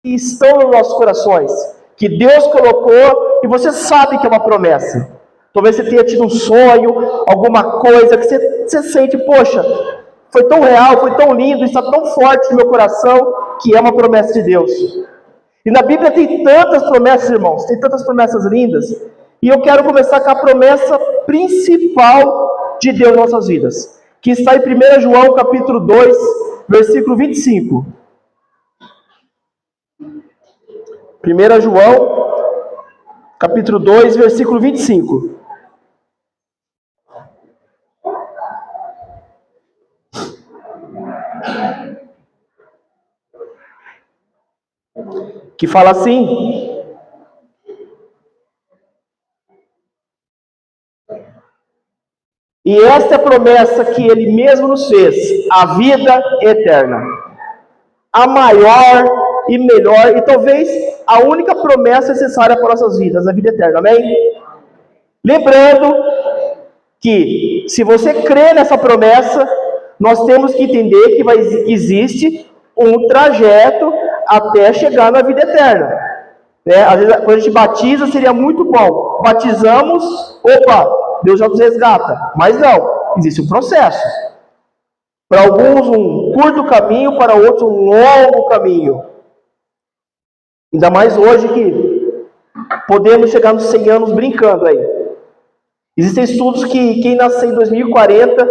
que estão nos nossos corações, que Deus colocou e você sabe que é uma promessa. Talvez você tenha tido um sonho, alguma coisa que você sente, poxa, foi tão real, foi tão lindo, está tão forte no meu coração, que é uma promessa de Deus. E na Bíblia tem tantas promessas, irmãos, tem tantas promessas lindas, e eu quero começar com a promessa principal de Deus nas nossas vidas, que está em 1 João capítulo 2, versículo 25. 1 João capítulo 2, versículo 25. Que fala assim: e esta é a promessa que Ele mesmo nos fez, a vida eterna. A maior e melhor, e talvez a única promessa necessária para nossas vidas, a vida eterna, amém? Lembrando que, se você crê nessa promessa, nós temos que entender que existe um trajeto até chegar na vida eterna. Às vezes, quando a gente batiza, seria muito bom. Batizamos, opa, Deus já nos resgata. Mas não, existe um processo. Para alguns, um curto caminho, para outros, um longo caminho. Ainda mais hoje que podemos chegar nos 100 anos brincando aí. Existem estudos que quem nascer em 2040,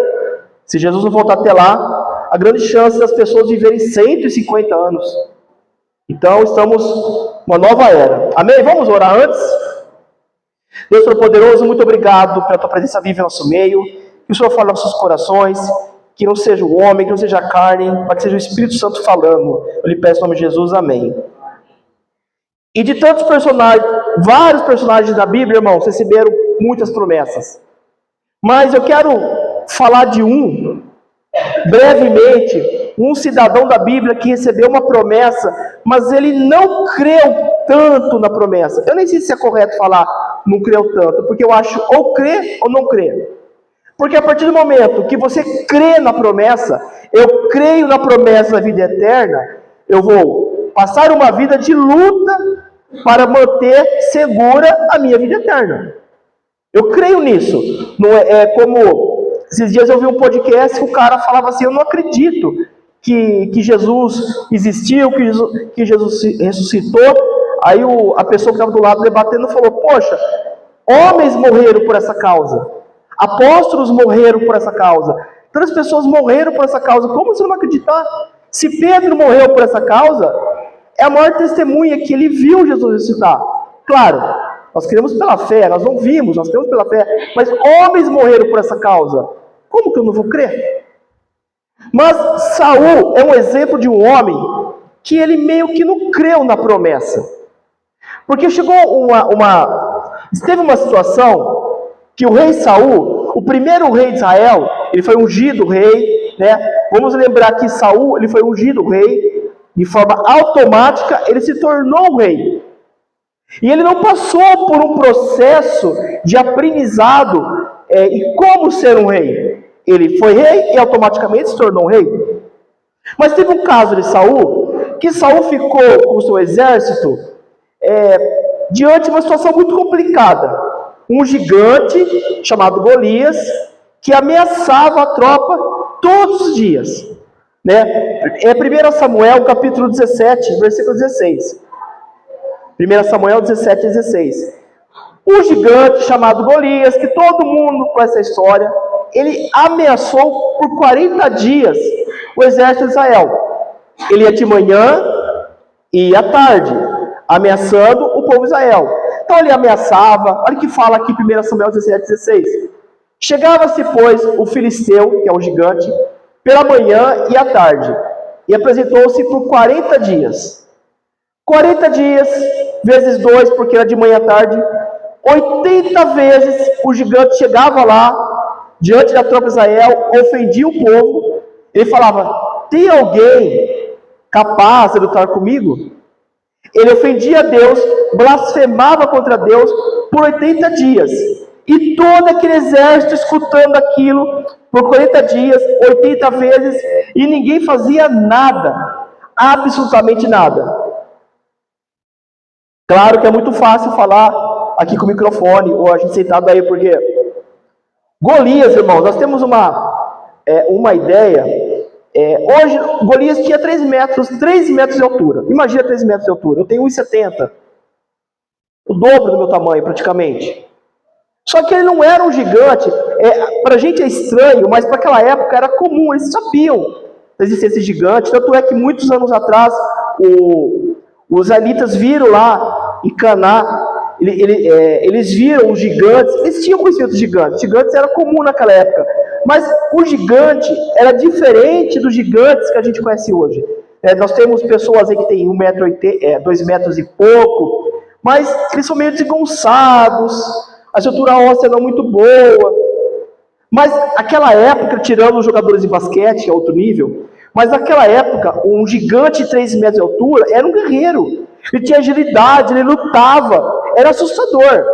se Jesus não voltar até lá, a grande chance das pessoas viverem 150 anos. Então, estamos numa nova era. Amém? Vamos orar antes? Deus Todo-Poderoso, muito obrigado pela Tua presença viva em nosso meio. Que o Senhor fale aos nossos corações. Que não seja o homem, que não seja a carne, mas que seja o Espírito Santo falando. Eu lhe peço em nome de Jesus. Amém. E de tantos personagens, vários personagens da Bíblia, irmãos, receberam muitas promessas. Mas eu quero falar de um, brevemente, um cidadão da Bíblia que recebeu uma promessa, mas ele não creu tanto na promessa. Eu nem sei se é correto falar não creu tanto, porque eu acho ou crê ou não crê. Porque a partir do momento que você crê na promessa, eu creio na promessa da vida eterna, eu vou passar uma vida de luta para manter segura a minha vida eterna. Eu creio nisso. Não é como esses dias eu vi um podcast que o cara falava assim: eu não acredito que Jesus existiu, que Jesus ressuscitou. Aí a pessoa que estava do lado debatendo falou: poxa, homens morreram por essa causa, apóstolos morreram por essa causa, tantas pessoas morreram por essa causa, como você não vai acreditar? Se Pedro morreu por essa causa, é a maior testemunha que ele viu Jesus ressuscitar. Claro, nós cremos pela fé, nós não vimos, nós cremos pela fé, mas homens morreram por essa causa. Como que eu não vou crer? Mas Saul é um exemplo de um homem que ele meio que não creu na promessa. Porque chegou teve uma situação que o rei Saul, o primeiro rei de Israel, ele foi ungido rei, né? Vamos lembrar que Saul, ele foi ungido rei, de forma automática, ele se tornou rei. E ele não passou por um processo de aprendizado e como ser um rei. Ele foi rei e automaticamente se tornou um rei. Mas teve um caso de Saul, que Saul ficou com o seu exército diante de uma situação muito complicada. Um gigante chamado Golias, que ameaçava a tropa todos os dias. Né? 1 Samuel capítulo 17, versículo 16. 1 Samuel 17, 16. Um gigante chamado Golias, que todo mundo conhece a história, ele ameaçou por 40 dias o exército de Israel. Ele ia de manhã e à tarde, ameaçando o povo de Israel. Então ele ameaçava, olha o que fala aqui 1 Samuel 17, 16. Chegava-se, pois, o filisteu, que é o gigante, pela manhã e à tarde, e apresentou-se por 40 dias. 40 dias, vezes 2, porque era de manhã à tarde, 80 vezes o gigante chegava lá, diante da tropa de Israel, ofendia o povo. Ele falava: tem alguém capaz de lutar comigo? Ele ofendia a Deus, blasfemava contra Deus por 80 dias. E todo aquele exército escutando aquilo por 40 dias, 80 vezes, e ninguém fazia nada, absolutamente nada. Claro que é muito fácil falar aqui com o microfone, ou a gente sentado aí, porque Golias, irmãos, nós temos uma ideia. Hoje, Golias tinha 3 metros de altura. Imagina 3 metros de altura. Eu tenho 1,70. O dobro do meu tamanho, praticamente. Só que ele não era um gigante. Para a gente é estranho, mas para aquela época era comum. Eles sabiam da existência de gigante. Tanto é que muitos anos atrás, os israelitas viram lá em Caná, eles viram os gigantes. Eles tinham conhecimento dos gigantes. Os gigantes era comum naquela época. Mas o gigante era diferente dos gigantes que a gente conhece hoje. Nós temos pessoas aí que têm 1,80 m, 2 metros e pouco, mas eles são meio desengonçados, a estrutura óssea não é muito boa. Mas aquela época, tirando os jogadores de basquete, que é outro nível, mas naquela época, um gigante de 3 metros de altura era um guerreiro. Ele tinha agilidade, ele lutava, era assustador.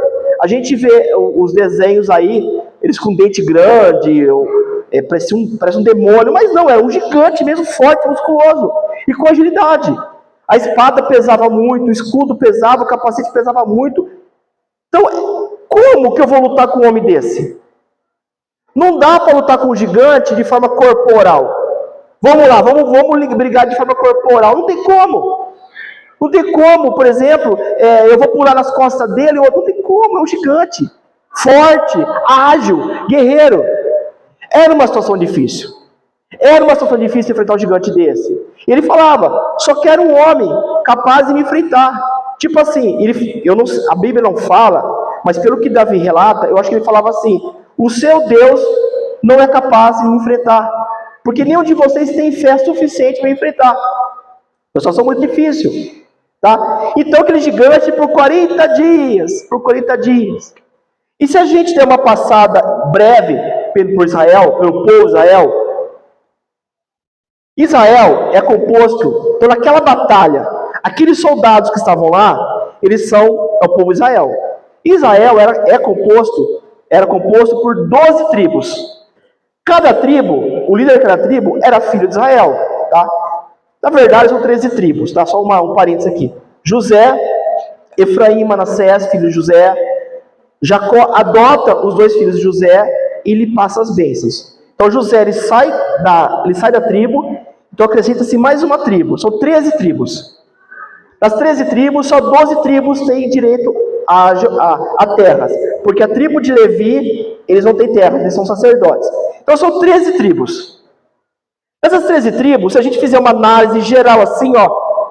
A gente vê os desenhos aí, eles com dente grande, parece um demônio, mas não, era um gigante mesmo, forte, musculoso, e com agilidade. A espada pesava muito, o escudo pesava, o capacete pesava muito. Então, como que eu vou lutar com um homem desse? Não dá para lutar com um gigante de forma corporal. Vamos lá, vamos brigar de forma corporal. Não tem como. Não tem como, por exemplo, eu vou pular nas costas dele, não tem como, é um gigante. Forte, ágil, guerreiro. Era uma situação difícil. Era uma situação difícil enfrentar um gigante desse. E ele falava, só quero um homem capaz de me enfrentar. Tipo assim, a Bíblia não fala, mas pelo que Davi relata, eu acho que ele falava assim, o seu Deus não é capaz de me enfrentar, porque nenhum de vocês tem fé suficiente para me enfrentar. É uma situação muito difícil. Tá? Então aquele gigante por 40 dias. E se a gente der uma passada breve por Israel, pelo povo de Israel é composto por aquela batalha. Aqueles soldados que estavam lá, eles são o povo de Israel. Israel era composto por 12 tribos. Cada tribo, o líder daquela tribo era filho de Israel. Tá? Na verdade, são 13 tribos. Tá? Só um parênteses aqui. José, Efraim, Manassés, filho de José. Jacó adota os 2 filhos de José e lhe passa as bênçãos. Então José ele sai da tribo, então acrescenta-se mais uma tribo. São 13 tribos. Das 13 tribos, só 12 tribos têm direito a terras. Porque a tribo de Levi, eles não têm terras, eles são sacerdotes. Então são 13 tribos. Dessas 13 tribos, se a gente fizer uma análise geral assim,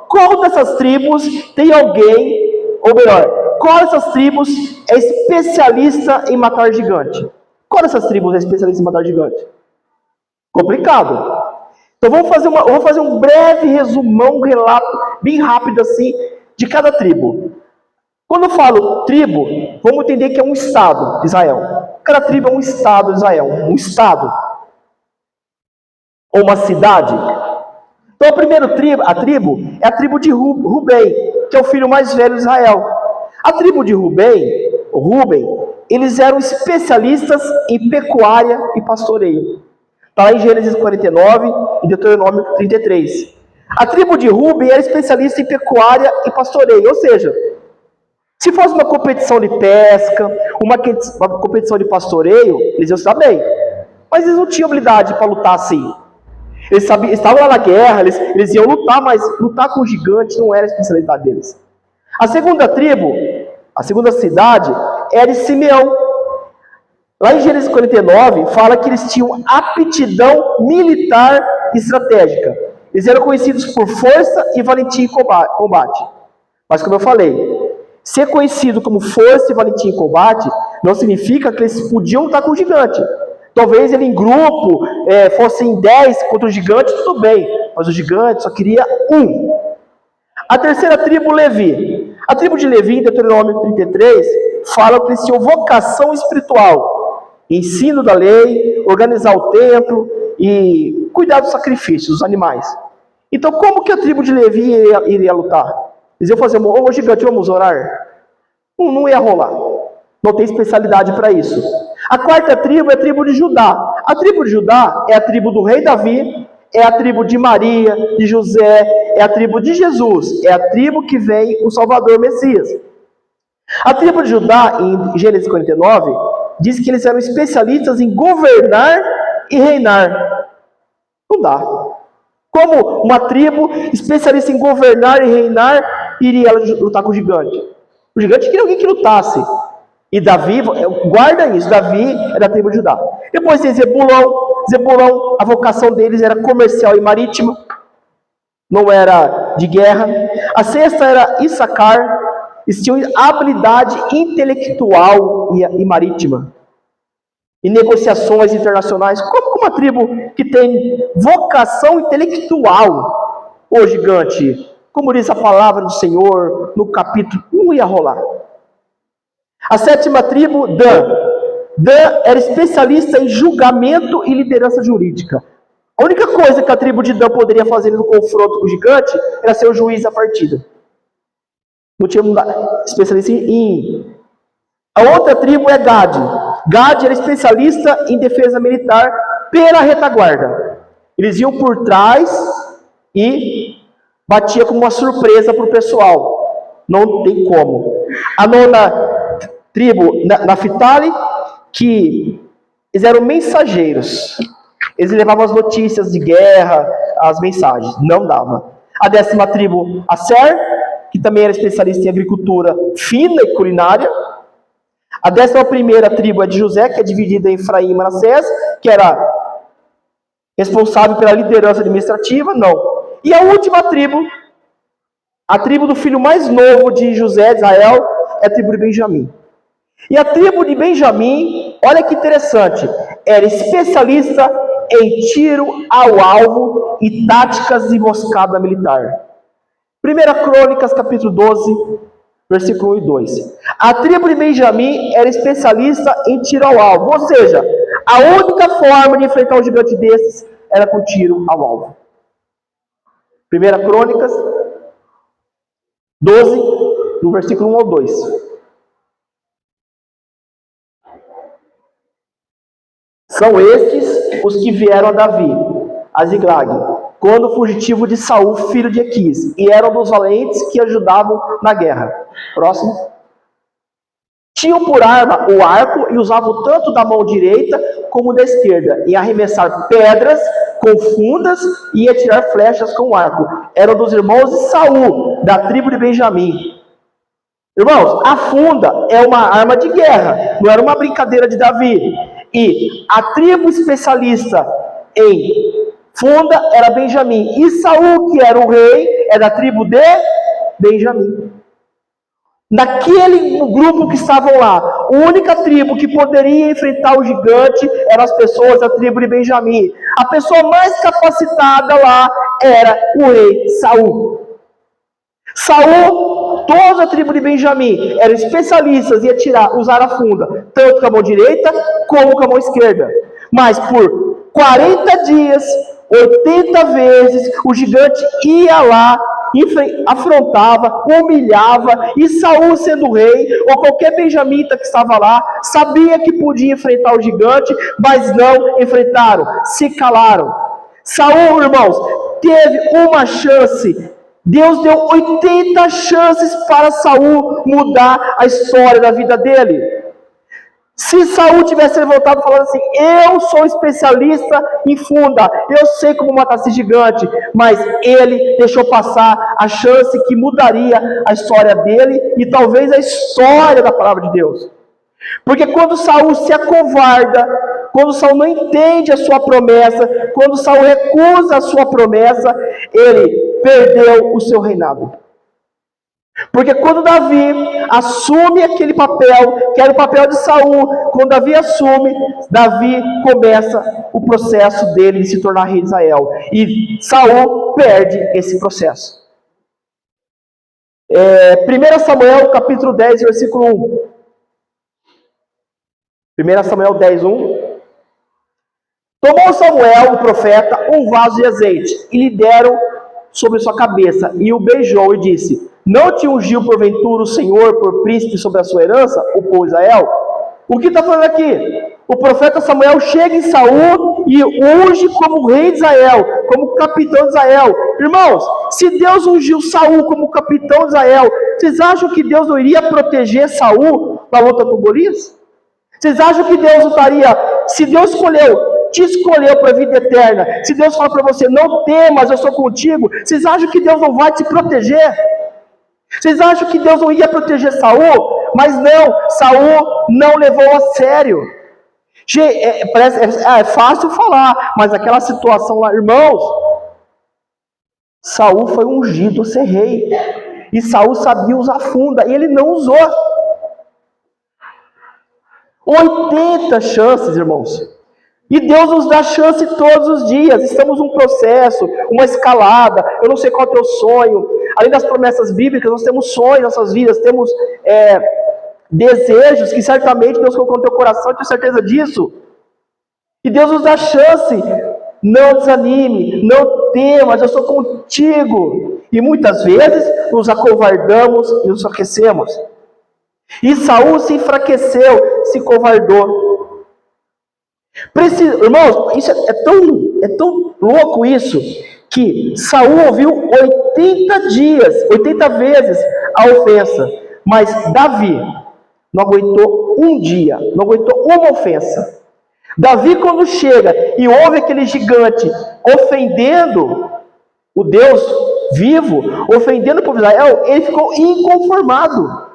qual dessas tribos tem alguém, ou melhor, qual dessas tribos é especialista em matar gigante? Qual dessas tribos é especialista em matar gigante? Complicado. Então vou fazer um breve resumão, um relato bem rápido assim, de cada tribo. Quando eu falo tribo, vamos entender que é um estado de Israel. Cada tribo é um estado de Israel, um estado. Ou uma cidade. Então a primeira tribo é a tribo de Rubem, que é o filho mais velho de Israel. A tribo de Rubem, eles eram especialistas em pecuária e pastoreio. Está lá em Gênesis 49 e Deuteronômio 33. A tribo de Rubem era especialista em pecuária e pastoreio, ou seja, se fosse uma competição de pesca, uma competição de pastoreio, eles iam saber. Mas eles não tinham habilidade para lutar assim. Eles estavam lá na guerra, eles iam lutar, mas lutar com gigantes não era a especialidade deles. A segunda tribo, a segunda cidade, era de Simeão. Lá em Gênesis 49, fala que eles tinham aptidão militar e estratégica. Eles eram conhecidos por força e valentia em combate. Mas como eu falei, ser conhecido como força e valentia em combate não significa que eles podiam lutar com o gigante. Talvez ele em grupo fossem 10 contra o gigante, tudo bem. Mas o gigante só queria um. A terceira tribo, Levi. A tribo de Levi, em Deuteronômio 33, fala que eles tinham vocação espiritual. Ensino da lei, organizar o templo e cuidar dos sacrifícios, dos animais. Então, como que a tribo de Levi iria lutar? Eles iam fazer, ô gigante, vamos orar? Não ia rolar. Não tem especialidade para isso. A quarta tribo é a tribo de Judá. A tribo de Judá é a tribo do rei Davi, é a tribo de Maria, de José, é a tribo de Jesus, é a tribo que vem o Salvador Messias. A tribo de Judá, em Gênesis 49, diz que eles eram especialistas em governar e reinar. Não dá. Como uma tribo especialista em governar e reinar iria lutar com o gigante? O gigante queria alguém que lutasse. E Davi, guarda isso, Davi é da tribo de Judá. Depois tem Zebulão, a vocação deles era comercial e marítima, não era de guerra. A sexta era Issacar, eles tinham habilidade intelectual e marítima, em negociações internacionais, como uma tribo que tem vocação intelectual. O gigante, como diz a palavra do Senhor no capítulo, não ia rolar. A sétima tribo, Dan. Dan era especialista em julgamento e liderança jurídica. A única coisa que a tribo de Dan poderia fazer no confronto com o gigante era ser o juiz da partida. Não tinha especialista em... A outra tribo é Gad. Gad era especialista em defesa militar pela retaguarda. Eles iam por trás e batia como uma surpresa para o pessoal. Não tem como. A nona tribo, Naphtali, que eles eram mensageiros. Eles levavam as notícias de guerra, as mensagens. Não dava. A décima tribo, Aser, que também era especialista em agricultura fina e culinária. A 11ª tribo é de José, que é dividida em Efraim e Manassés, que era responsável pela liderança administrativa. Não. E a última tribo, a tribo do filho mais novo de José, de Israel, é a tribo de Benjamim. E a tribo de Benjamim, olha que interessante, era especialista em tiro ao alvo e táticas de emboscada militar. 1 Crônicas, capítulo 12, versículo 1 e 2. A tribo de Benjamim era especialista em tiro ao alvo, ou seja, a única forma de enfrentar um gigante desses era com tiro ao alvo. 1 Crônicas 12, do versículo 1 ao 2. São estes os que vieram a Davi, a Ziglag, quando fugitivo de Saul, filho de Equis, e eram dos valentes que ajudavam na guerra. Próximo. Tinham por arma o arco e usavam tanto da mão direita como da esquerda, em arremessar pedras com fundas e atirar flechas com o arco. Eram dos irmãos de Saul, da tribo de Benjamim. Irmãos, a funda é uma arma de guerra, não era uma brincadeira de Davi. E a tribo especialista em funda era Benjamim. E Saul, que era o rei, é da tribo de Benjamim. Naquele grupo que estavam lá, a única tribo que poderia enfrentar o gigante eram as pessoas da tribo de Benjamim. A pessoa mais capacitada lá era o rei Saul. Saul, toda a tribo de Benjamim eram especialistas em usar a funda, tanto com a mão direita como com a mão esquerda. Mas por 40 dias, 80 vezes, o gigante ia lá, afrontava, humilhava, e Saul, sendo rei, ou qualquer benjamita que estava lá, sabia que podia enfrentar o gigante, mas não enfrentaram, se calaram. Saul, irmãos, teve uma chance. Deus deu 80 chances para Saul mudar a história da vida dele. Se Saul tivesse levantado falando assim, eu sou especialista em funda, eu sei como matar esse gigante, mas ele deixou passar a chance que mudaria a história dele e talvez a história da palavra de Deus. Porque quando Saul se acovarda, quando Saul não entende a sua promessa, quando Saul recusa a sua promessa, ele perdeu o seu reinado. Porque quando Davi assume aquele papel, que era o papel de Saul, quando Davi assume, Davi começa o processo dele de se tornar rei de Israel. E Saul perde esse processo. 1 Samuel capítulo 10, versículo 1. 1 Samuel 10, 1. Tomou Samuel, o profeta, um vaso de azeite, e lhe deram sobre sua cabeça, e o beijou e disse, não te ungiu porventura o Senhor por príncipe sobre a sua herança, o povo de Israel? O que está falando aqui? O profeta Samuel chega em Saul e unge como rei de Israel, como capitão de Israel. Irmãos, se Deus ungiu Saul como capitão de Israel, vocês acham que Deus não iria proteger Saul na luta com Golias? Vocês acham que Deus não estaria, se Deus te escolheu para a vida eterna, se Deus fala para você, não temas, eu sou contigo, vocês acham que Deus não vai te proteger? Vocês acham que Deus não ia proteger Saul? Mas não, Saul não levou a sério. É fácil falar, mas aquela situação lá, irmãos, Saul foi ungido a ser rei, e Saul sabia usar funda, e ele não usou. 80 chances, irmãos, e Deus nos dá chance todos os dias. Estamos num processo, uma escalada. Eu não sei qual é o teu sonho. Além das promessas bíblicas, nós temos sonhos nas nossas vidas, temos desejos que certamente Deus colocou no teu coração, eu tenho certeza disso. E Deus nos dá chance. Não desanime, não temas, eu sou contigo. E muitas vezes nos acovardamos e nos enfraquecemos. E Saul se enfraqueceu, se covardou. Irmãos, isso é tão louco isso, que Saul ouviu 80 vezes a ofensa, mas Davi não aguentou um dia, não aguentou uma ofensa. Davi, quando chega e ouve aquele gigante ofendendo o Deus vivo, ofendendo o povo de Israel, ele ficou inconformado.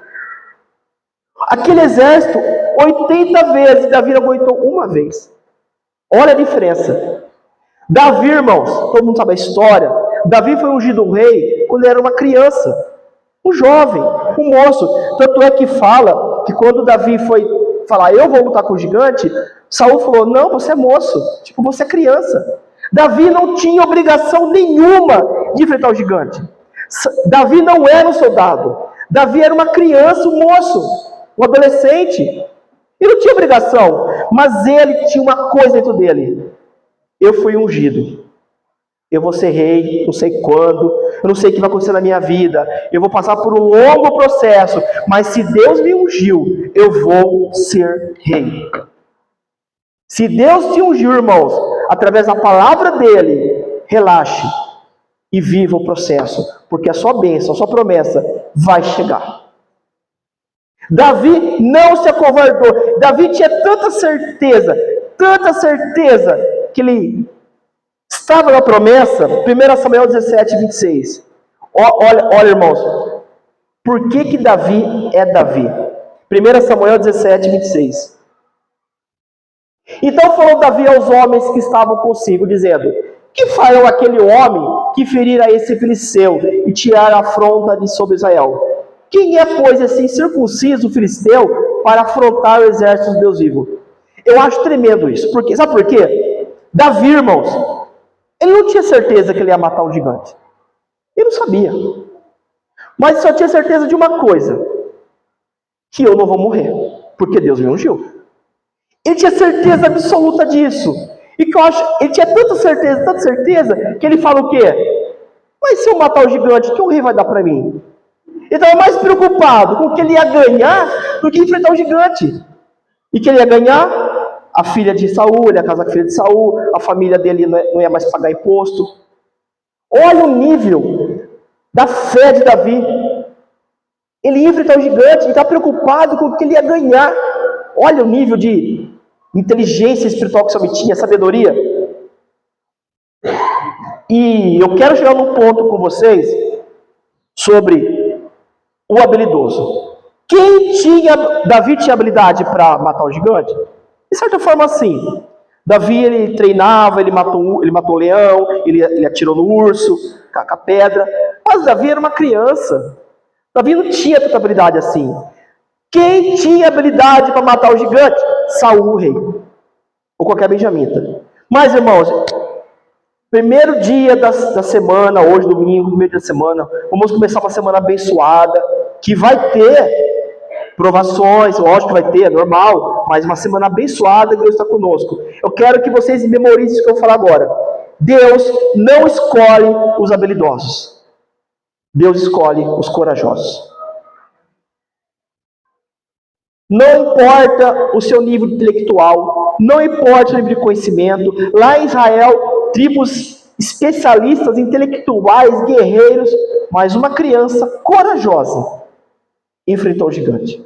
Aquele exército, 80 vezes, Davi não aguentou uma vez. Olha a diferença. Davi, irmãos, todo mundo sabe a história. Davi foi ungido rei quando ele era uma criança, um jovem, um moço. Tanto é que fala que quando Davi foi falar, eu vou lutar com o gigante, Saul falou, não, você é moço, tipo, você é criança. Davi não tinha obrigação nenhuma de enfrentar o gigante. Davi não era um soldado. Davi era uma criança, um moço, um adolescente. Ele não tinha obrigação, mas ele tinha uma coisa dentro dele. Eu fui ungido. Eu vou ser rei, não sei quando, eu não sei o que vai acontecer na minha vida, eu vou passar por um longo processo, mas se Deus me ungiu, eu vou ser rei. Se Deus te ungiu, irmãos, através da palavra dele, relaxe e viva o processo, porque a sua bênção, a sua promessa vai chegar. Davi não se acovardou. Davi tinha tanta certeza que ele estava na promessa. 1 Samuel 17, 26. Olha, irmãos, por que Davi é Davi? 1 Samuel 17, 26. Então falou Davi aos homens que estavam consigo, dizendo, que farão aquele homem que ferir a esse filisteu e tirar a afronta de sobre Israel? Quem é, pois, esse incircunciso filisteu para afrontar o exército de Deus vivo? Eu acho tremendo isso. Sabe por quê? Davi, irmãos, ele não tinha certeza que ele ia matar o gigante. Ele não sabia. Mas só tinha certeza de uma coisa. Que eu não vou morrer. Porque Deus me ungiu. Ele tinha certeza absoluta disso. E que eu acho, ele tinha tanta certeza, que ele fala o quê? Mas se eu matar o gigante, o que o rei vai dar para mim? Ele estava mais preocupado com o que ele ia ganhar do que enfrentar o gigante. E que ele ia ganhar a filha de Saul, ele ia casar com a filha de Saul, a família dele não ia mais pagar imposto. Olha o nível da fé de Davi. Ele ia enfrentar o gigante e está preocupado com o que ele ia ganhar. Olha o nível de inteligência espiritual que esse homem tinha, sabedoria. E eu quero chegar num ponto com vocês sobre o habilidoso. Davi tinha habilidade para matar o gigante? De certa forma, sim. Davi, ele treinava, ele matou o leão, ele atirou no urso, com a pedra. Mas Davi era uma criança. Davi não tinha tanta habilidade assim. Quem tinha habilidade para matar o gigante? Saul, o rei. Ou qualquer benjamita. Mas, irmãos, primeiro dia da semana, hoje, domingo, primeiro dia da semana, vamos começar uma semana abençoada, que vai ter provações, lógico que vai ter, é normal, mas uma semana abençoada, Deus está conosco. Eu quero que vocês memorizem isso que eu vou falar agora. Deus não escolhe os habilidosos. Deus escolhe os corajosos. Não importa o seu nível intelectual, não importa o nível de conhecimento. Lá em Israel, tribos especialistas, intelectuais, guerreiros, mas uma criança corajosa enfrentou o gigante.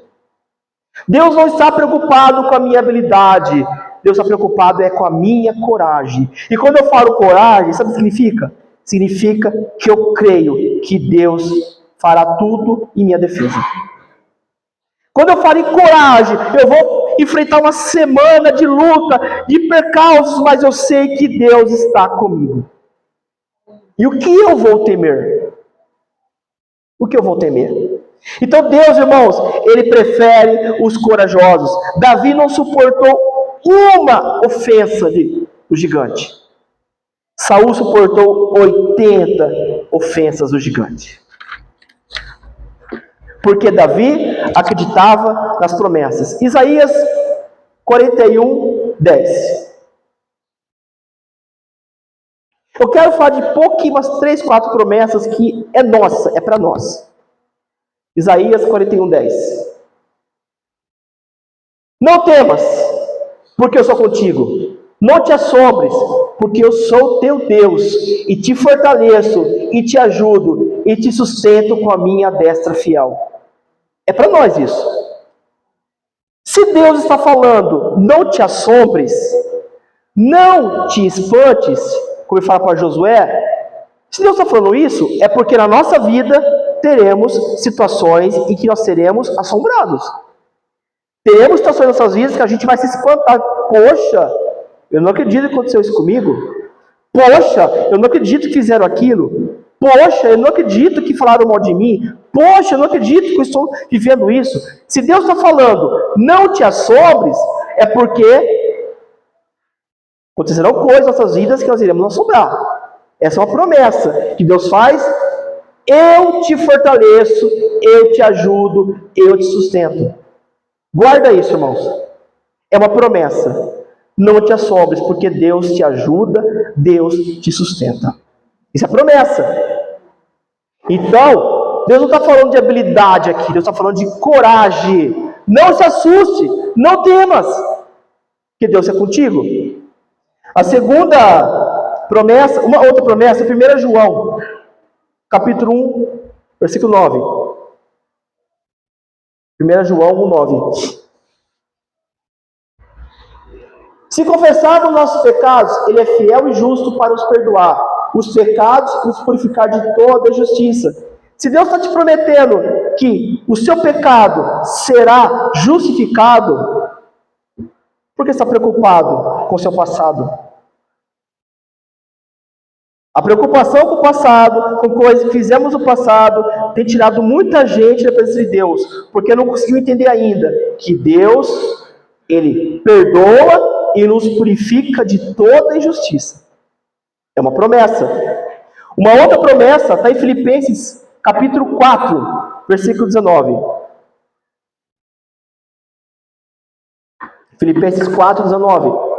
Deus não está preocupado com a minha habilidade, Deus está preocupado com a minha coragem. E quando eu falo coragem, sabe o que significa? Significa que eu creio que Deus fará tudo em minha defesa. Quando eu falo em coragem, eu vou enfrentar uma semana de luta, de percalços, mas eu sei que Deus está comigo. E o que eu vou temer? O que eu vou temer? Então Deus, irmãos, Ele prefere os corajosos. Davi não suportou uma ofensa do gigante. Saul suportou 80 ofensas do gigante. Porque Davi acreditava nas promessas. Isaías 41, 10. Eu quero falar de pouquinho, umas 3, 4 promessas que é nossa, é para nós. Isaías 41, 10. Não temas, porque eu sou contigo. Não te assombres, porque eu sou teu Deus, e te fortaleço, e te ajudo, e te sustento com a minha destra fiel. É para nós isso. Se Deus está falando, não te assombres, não te espantes, como ele fala para Josué, se Deus está falando isso, é porque na nossa vida teremos situações em que nós seremos assombrados. Teremos situações nas nossas vidas que a gente vai se espantar. Poxa, eu não acredito que aconteceu isso comigo. Poxa, eu não acredito que fizeram aquilo. Poxa, eu não acredito que falaram mal de mim. Poxa, eu não acredito que eu estou vivendo isso. Se Deus está falando, não te assombres, é porque acontecerão coisas nas nossas vidas que nós iremos nos assombrar. Essa é uma promessa que Deus faz. Eu te fortaleço, eu te ajudo, eu te sustento. Guarda isso, irmãos. É uma promessa. Não te assombres, porque Deus te ajuda, Deus te sustenta. Isso é promessa. Então, Deus não está falando de habilidade aqui, Deus está falando de coragem. Não se assuste, não temas, que Deus é contigo. A segunda promessa, uma outra promessa, 1 João, capítulo 1, versículo 9. 1 João 1, 9. Se confessarmos nossos pecados, Ele é fiel e justo para nos perdoar os pecados e nos purificar de toda injustiça. Se Deus está te prometendo que o seu pecado será justificado, por que está preocupado com o seu passado? A preocupação com o passado, com coisas que fizemos no passado, tem tirado muita gente da presença de Deus, porque não conseguiu entender ainda que Deus, Ele perdoa e nos purifica de toda injustiça. É uma promessa. Uma outra promessa está em Filipenses capítulo 4, versículo 19. Filipenses 4, 19.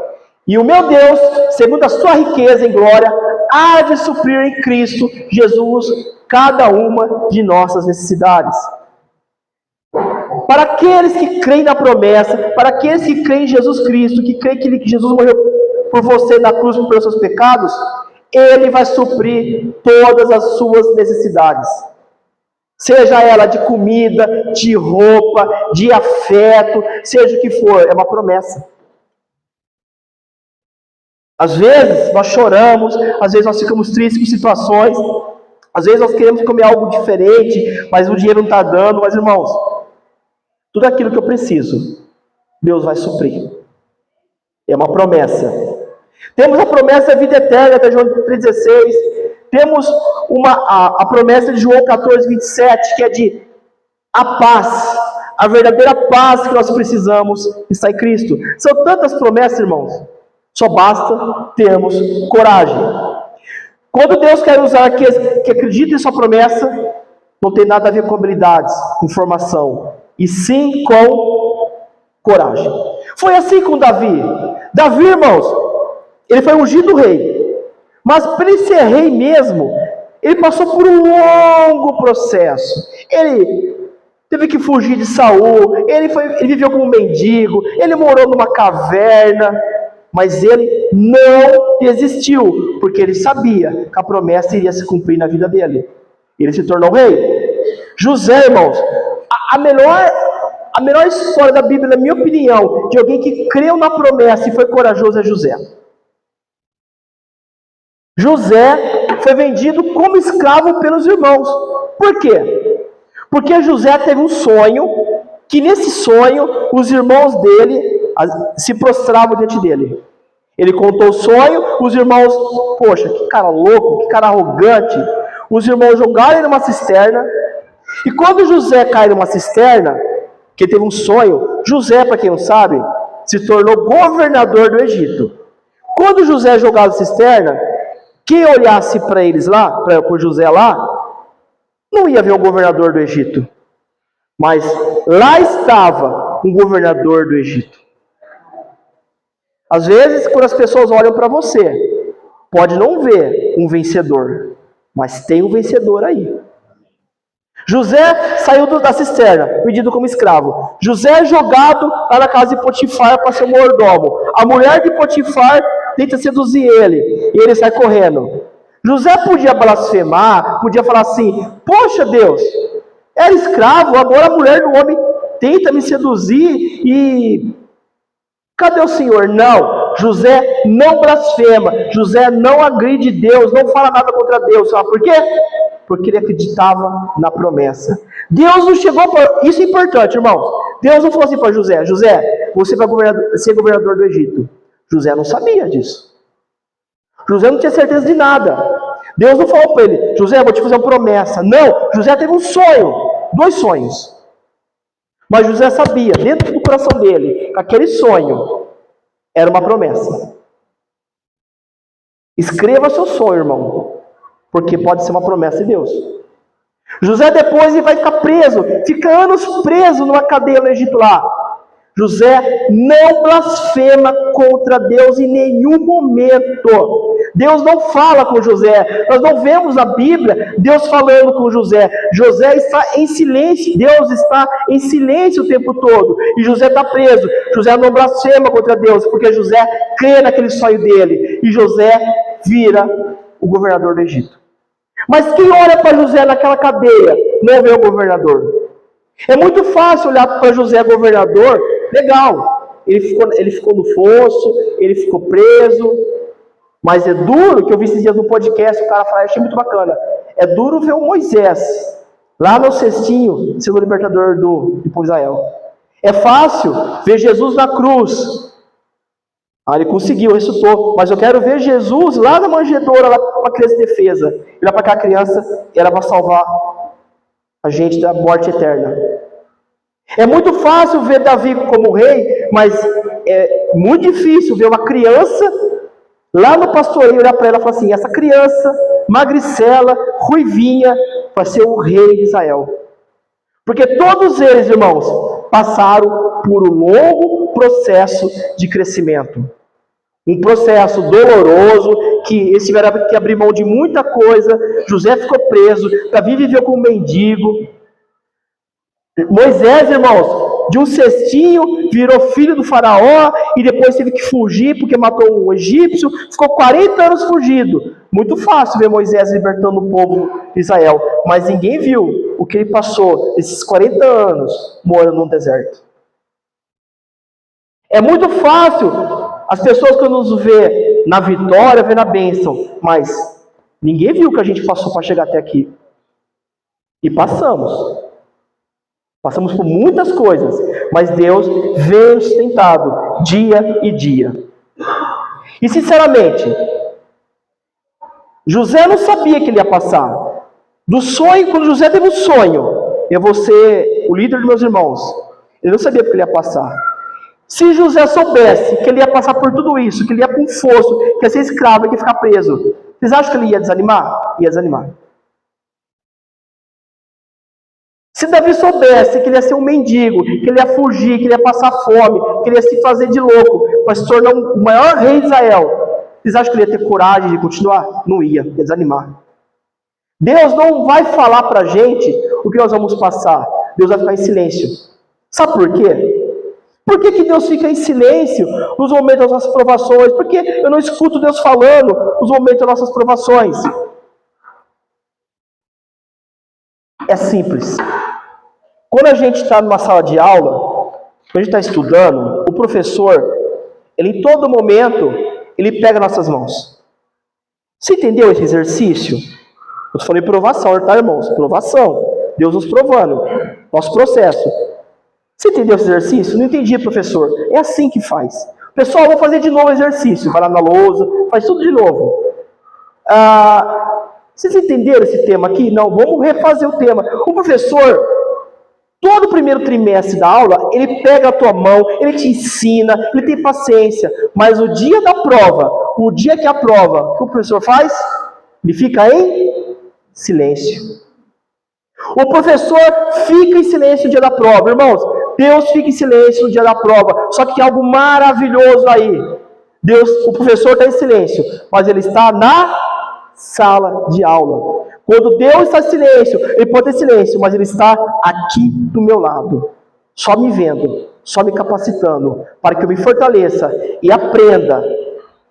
E o meu Deus, segundo a sua riqueza em glória, há de suprir em Cristo Jesus cada uma de nossas necessidades. Para aqueles que creem na promessa, para aqueles que creem em Jesus Cristo, que creem que Jesus morreu por você na cruz pelos seus pecados, Ele vai suprir todas as suas necessidades. Seja ela de comida, de roupa, de afeto, seja o que for, é uma promessa. Às vezes nós choramos, às vezes nós ficamos tristes com situações, às vezes nós queremos comer algo diferente, mas o dinheiro não está dando. Mas irmãos, tudo aquilo que eu preciso, Deus vai suprir. É uma promessa. Temos a promessa da vida eterna, até João 3,16. Temos a promessa de João 14, 27, que é de a paz. A verdadeira paz que nós precisamos está em Cristo. São tantas promessas, irmãos. Só basta termos coragem. Quando Deus quer usar aqueles que acreditam em sua promessa, não tem nada a ver com habilidades, com formação, e sim com coragem. Foi assim com Davi. Davi, irmãos, ele foi ungido rei. Mas para ele ser rei mesmo, ele passou por um longo processo. Ele teve que fugir de Saul, ele viveu como um mendigo, ele morou numa caverna, mas ele não desistiu, porque ele sabia que a promessa iria se cumprir na vida dele. Ele se tornou rei. José, irmãos, a melhor história da Bíblia, na minha opinião, de alguém que creu na promessa e foi corajoso, é José. José foi vendido como escravo pelos irmãos. Por quê? Porque José teve um sonho, que nesse sonho os irmãos dele se prostravam diante dele. Ele contou o sonho, os irmãos, poxa, que cara louco, que cara arrogante. Os irmãos jogaram ele numa cisterna, e quando José cai numa cisterna, que teve um sonho, José, para quem não sabe, se tornou governador do Egito. Quando José é jogado na cisterna, quem olhasse para eles lá, para o José lá, não ia ver o governador do Egito. Mas lá estava um governador do Egito. Às vezes, quando as pessoas olham para você, pode não ver um vencedor, mas tem um vencedor aí. José saiu da cisterna, vendido como escravo. José é jogado lá na casa de Potifar para ser mordomo. A mulher de Potifar tenta seduzir ele, e ele sai correndo. José podia blasfemar, podia falar assim: poxa Deus, era escravo, agora a mulher do homem tenta me seduzir e cadê o Senhor? Não, José não blasfema, José não agride Deus, não fala nada contra Deus. Sabe por quê? Porque ele acreditava na promessa. Deus não chegou para... Isso é importante, irmãos. Deus não falou assim para José: José, você vai ser governador do Egito. José não sabia disso. José não tinha certeza de nada. Deus não falou para ele: José, vou te fazer uma promessa. Não, José teve um sonho, 2 sonhos. Mas José sabia, dentro do coração dele, que aquele sonho era uma promessa. Escreva seu sonho, irmão, porque pode ser uma promessa de Deus. José depois ele vai ficar preso, fica anos preso numa cadeia no Egito lá. José não blasfema contra Deus em nenhum momento. Deus não fala com José. Nós não vemos na Bíblia Deus falando com José. José está em silêncio. Deus está em silêncio o tempo todo. E José está preso. José não blasfema contra Deus, porque José crê naquele sonho dele. E José vira o governador do Egito. Mas quem olha para José naquela cadeia não vê o governador. É muito fácil olhar para José governador. Legal, ele ficou no fosso, ele ficou preso, mas é duro, que eu vi esses dias no podcast, o cara falou, eu achei muito bacana, é duro ver o Moisés, lá no cestinho, sendo o libertador do povo de Israel. É fácil ver Jesus na cruz, ele conseguiu, ressuscitou, mas eu quero ver Jesus lá na manjedoura, lá para a criança de defesa, e lá para aquela criança, era para salvar a gente da morte eterna. É muito fácil ver Davi como rei, mas é muito difícil ver uma criança lá no pastoreio olhar para ela e falar assim: essa criança, magricela, ruivinha, vai ser o rei de Israel. Porque todos eles, irmãos, passaram por um longo processo de crescimento. Um processo doloroso, que eles tiveram que abrir mão de muita coisa. José ficou preso, Davi viveu como mendigo. Moisés, irmãos, de um cestinho, virou filho do faraó e depois teve que fugir porque matou um egípcio, ficou 40 anos fugido. Muito fácil ver Moisés libertando o povo de Israel, mas ninguém viu o que ele passou esses 40 anos morando no deserto. É muito fácil as pessoas que nos vê na vitória, vê na bênção, mas ninguém viu o que a gente passou para chegar até aqui. E passamos. Passamos por muitas coisas, mas Deus veio sustentado dia e dia. E sinceramente, José não sabia que ele ia passar. Do sonho, quando José teve um sonho, eu vou ser o líder dos meus irmãos. Ele não sabia que ele ia passar. Se José soubesse que ele ia passar por tudo isso, que ele ia para um fosso, que ia ser escravo, que ia ficar preso, vocês acham que ele ia desanimar? Ia desanimar. Se Davi soubesse que ele ia ser um mendigo, que ele ia fugir, que ele ia passar fome, que ele ia se fazer de louco, para se tornar o maior rei de Israel, vocês acham que ele ia ter coragem de continuar? Não ia desanimar. Deus não vai falar para a gente o que nós vamos passar. Deus vai ficar em silêncio. Sabe por quê? Por que Deus fica em silêncio nos momentos das nossas provações? Por que eu não escuto Deus falando nos momentos das nossas provações? É simples. Quando a gente está numa sala de aula, quando a gente está estudando, o professor, ele em todo momento, ele pega nossas mãos. Você entendeu esse exercício? Eu falei provação, tá, irmãos? Provação. Deus nos provando. Nosso processo. Você entendeu esse exercício? Não entendi, professor. É assim que faz. Pessoal, vou fazer de novo o exercício. Vai lá na lousa, faz tudo de novo. Vocês entenderam esse tema aqui? Não, vamos refazer o tema. O professor, todo o primeiro trimestre da aula, ele pega a tua mão, ele te ensina, ele tem paciência. Mas o dia da prova, o dia que a prova, o que o professor faz? Ele fica em silêncio. O professor fica em silêncio no dia da prova. Irmãos, Deus fica em silêncio no dia da prova. Só que tem algo maravilhoso aí. O professor está em silêncio, mas ele está na sala de aula. Quando Deus está em silêncio, ele pode ter silêncio, mas ele está aqui do meu lado, só me vendo, só me capacitando, para que eu me fortaleça e aprenda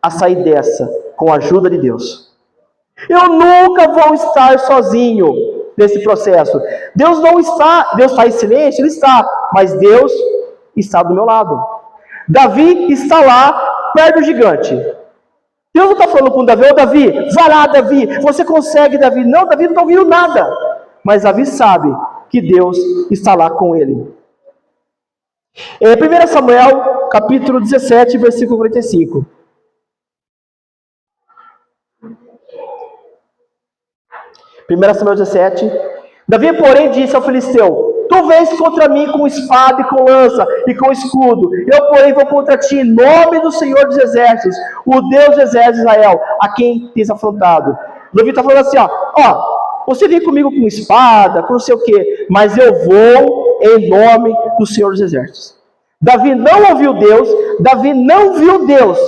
a sair dessa com a ajuda de Deus. Eu nunca vou estar sozinho nesse processo. Deus está em silêncio, ele está, mas Deus está do meu lado. Davi está lá, perto do gigante. Deus não está falando com Davi, Davi, vai lá, Davi, você consegue, Davi. Não, Davi não está ouvindo nada. Mas Davi sabe que Deus está lá com ele. 1 Samuel, capítulo 17, versículo 45. Samuel 17. Davi, porém, disse ao filisteu: tu vens contra mim com espada e com lança e com escudo. Eu, porém, vou contra ti em nome do Senhor dos Exércitos, o Deus dos Exércitos de Israel, a quem tens afrontado. Davi está falando assim, você vem comigo com espada, com não sei o quê, mas eu vou em nome do Senhor dos Exércitos. Davi não ouviu Deus, Davi não viu Deus,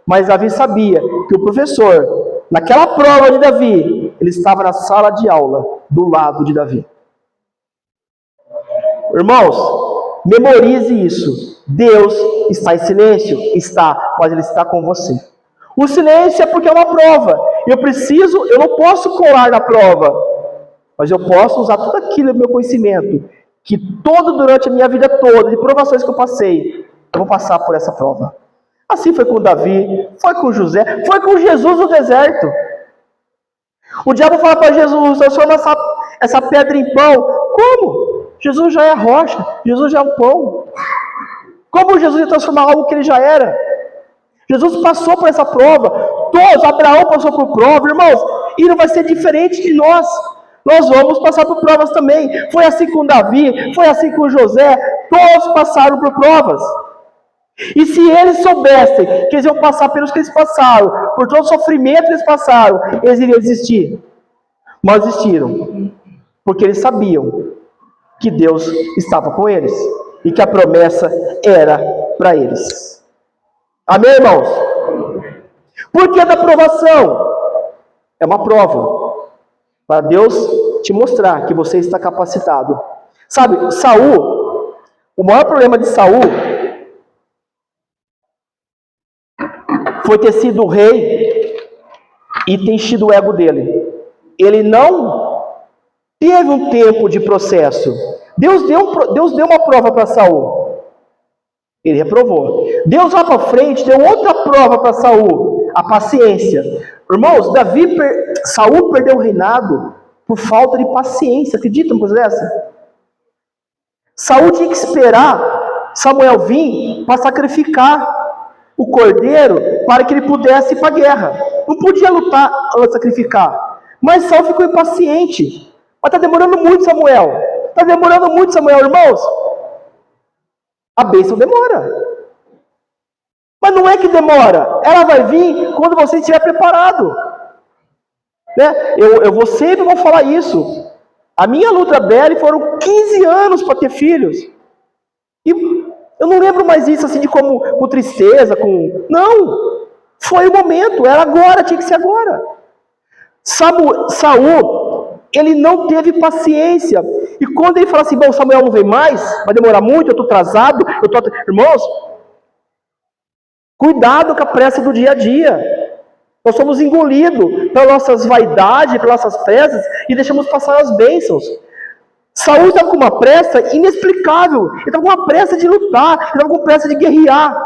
mas Davi sabia que o professor, naquela prova de Davi, ele estava na sala de aula, do lado de Davi. Irmãos, memorize isso. Deus está em silêncio? Está, mas Ele está com você. O silêncio é porque é uma prova. Eu não posso colar na prova, mas eu posso usar tudo aquilo do meu conhecimento, que durante a minha vida toda, de provações que eu passei, eu vou passar por essa prova. Assim foi com Davi, foi com José, foi com Jesus no deserto. O diabo fala para Jesus: transforma essa pedra em pão. Como? Jesus já é a rocha, Jesus já é o pão. Como Jesus ia transformar algo que ele já era? Jesus passou por essa prova. Abraão passou por prova, irmãos. E não vai ser diferente de nós. Nós vamos passar por provas também. Foi assim com Davi, foi assim com José. Todos passaram por provas. E se eles soubessem que eles iam passar pelos que eles passaram, por todo o sofrimento que eles passaram, eles iriam desistir. Mas desistiram, porque eles sabiam que Deus estava com eles e que a promessa era para eles. Amém, irmãos? Por que da provação? É uma prova para Deus te mostrar que você está capacitado. Sabe, Saul, o maior problema de Saul foi ter sido rei e ter enchido o ego dele. Ele não teve um tempo de processo. Deus deu uma prova para Saul. Ele reprovou. Deus lá para frente deu outra prova para Saul. A paciência. Irmãos, Saul perdeu o reinado por falta de paciência. Acreditam uma coisa dessa? Saul tinha que esperar Samuel vir para sacrificar o cordeiro para que ele pudesse ir para a guerra. Não podia lutar antes de sacrificar. Mas Saul ficou impaciente. Mas está demorando muito, Samuel. Está demorando muito, Samuel, irmãos. A bênção demora. Mas não é que demora. Ela vai vir quando você estiver preparado. Né? Eu sempre vou falar isso. A minha luta bela foram 15 anos para ter filhos. E eu não lembro mais isso assim de como com tristeza, não. Foi o momento, era agora, tinha que ser agora. Saul, ele não teve paciência. E quando ele fala assim, bom, Samuel não vem mais, vai demorar muito, eu estou atrasado, Irmãos, cuidado com a pressa do dia a dia. Nós somos engolidos pelas nossas vaidades, pelas nossas pressas, e deixamos passar as bênçãos. Saul estava com uma pressa inexplicável. Ele estava com uma pressa de lutar, ele estava com pressa de guerrear.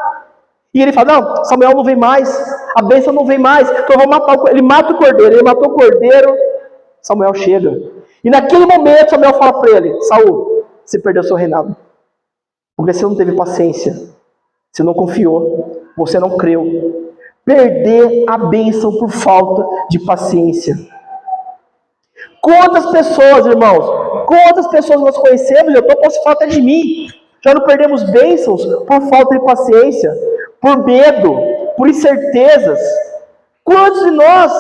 E ele fala, não, Samuel não vem mais, a bênção não vem mais, então eu vou matar ele mata o cordeiro, ele matou o cordeiro, Samuel chega. E naquele momento Samuel fala para ele, Saul, você perdeu seu reinado. Porque você não teve paciência, você não confiou, você não creu. Perder a bênção por falta de paciência. Quantas pessoas, irmãos, quantas pessoas nós conhecemos, eu posso falar até de mim, já não perdemos bênçãos por falta de paciência, por medo, por incertezas. Quantos de nós?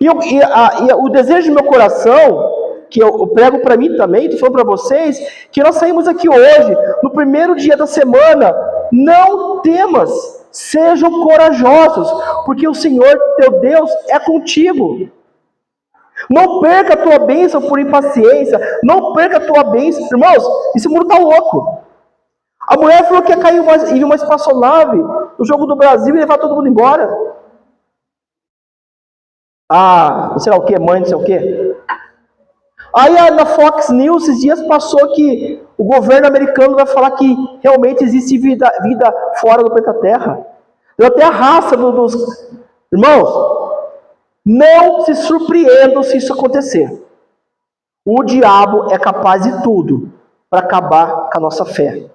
E o desejo do meu coração, que eu prego para mim também, estou falando para vocês, que nós saímos aqui hoje, no primeiro dia da semana, não temas, sejam corajosos, porque o Senhor teu Deus é contigo. Não perca a tua bênção por impaciência, não perca a tua bênção. Irmãos, esse mundo está louco. A mulher falou que ia cair uma espaçolave no jogo do Brasil e levar todo mundo embora. Não sei lá o que, mãe, não sei o que. Aí na Fox News, esses dias passou que o governo americano vai falar que realmente existe vida fora do planeta Terra. Deu até a raça dos... Irmãos, não se surpreendam se isso acontecer. O diabo é capaz de tudo para acabar com a nossa fé.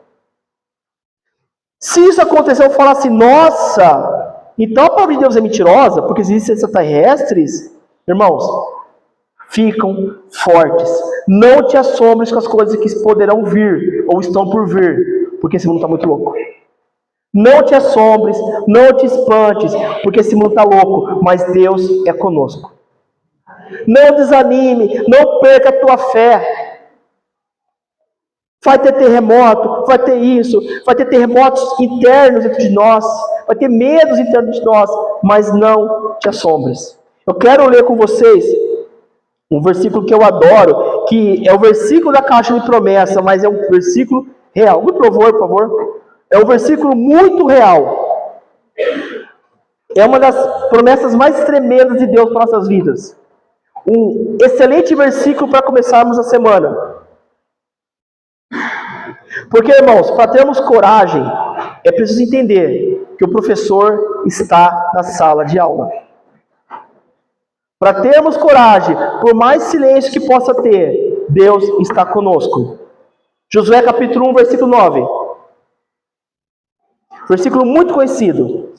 Se isso acontecer, eu falar assim, nossa, então a palavra de Deus é mentirosa, porque existem extraterrestres, irmãos, ficam fortes. Não te assombres com as coisas que poderão vir, ou estão por vir, porque esse mundo está muito louco. Não te assombres, não te espantes, porque esse mundo está louco, mas Deus é conosco. Não desanime, não perca a tua fé. Vai ter terremoto, vai ter isso, vai ter terremotos internos dentro de nós, vai ter medos internos de nós, mas não te assombres. Eu quero ler com vocês um versículo que eu adoro, que é o versículo da caixa de promessa, mas é um versículo real. Me por favor. É um versículo muito real. É uma das promessas mais tremendas de Deus para nossas vidas. Um excelente versículo para começarmos a semana. Porque, irmãos, para termos coragem, é preciso entender que o professor está na sala de aula. Para termos coragem, por mais silêncio que possa ter, Deus está conosco. Josué capítulo 1, versículo 9. Versículo muito conhecido.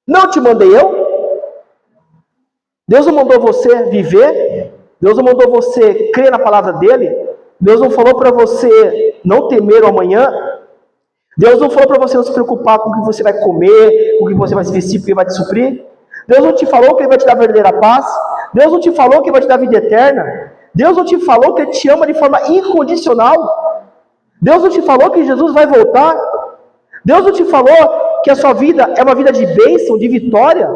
Não te mandei eu? Deus não mandou você viver? Deus não mandou você crer na palavra dele? Deus não falou para você não temer o amanhã? Deus não falou para você não se preocupar com o que você vai comer, com o que você vai se vestir, porque vai te suprir? Deus não te falou que ele vai te dar a verdadeira paz? Deus não te falou que ele vai te dar a vida eterna? Deus não te falou que ele te ama de forma incondicional? Deus não te falou que Jesus vai voltar? Deus não te falou que a sua vida é uma vida de bênção, de vitória?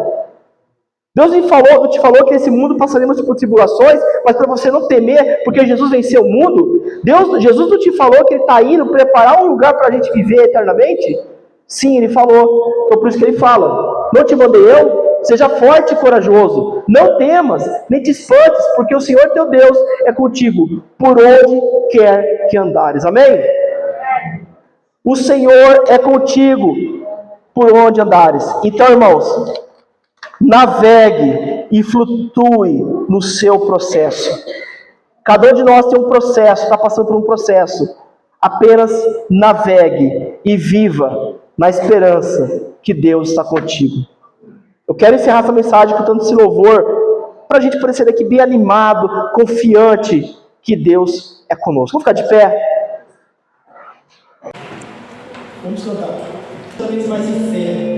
Deus não te falou que nesse mundo passaremos por tribulações, mas para você não temer, porque Jesus venceu o mundo? Jesus não te falou que Ele está indo preparar um lugar para a gente viver eternamente? Sim, Ele falou. Então por isso que Ele fala, não te mandei eu? Seja forte e corajoso, não temas, nem te espantes, porque o Senhor teu Deus é contigo, por onde quer que andares. Amém? O Senhor é contigo, por onde andares. Então, irmãos, navegue e flutue no seu processo. Cada um de nós tem um processo, está passando por um processo. Apenas navegue e viva na esperança que Deus está contigo. Eu quero encerrar essa mensagem cantando esse louvor, para a gente poder sair daqui bem animado, confiante que Deus é conosco. Vamos ficar de pé? Vamos cantar. Cada vez mais em fé.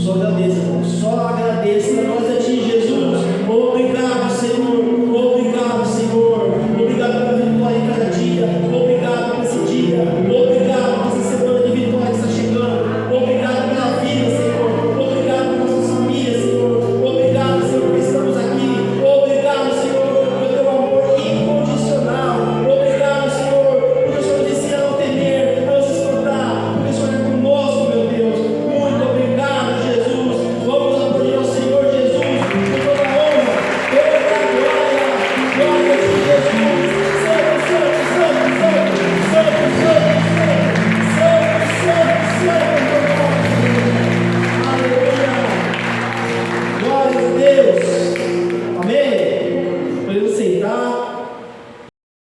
Só agradeça, irmão. Só agradeça. Nós a Ti, Jesus. Obrigado, Senhor.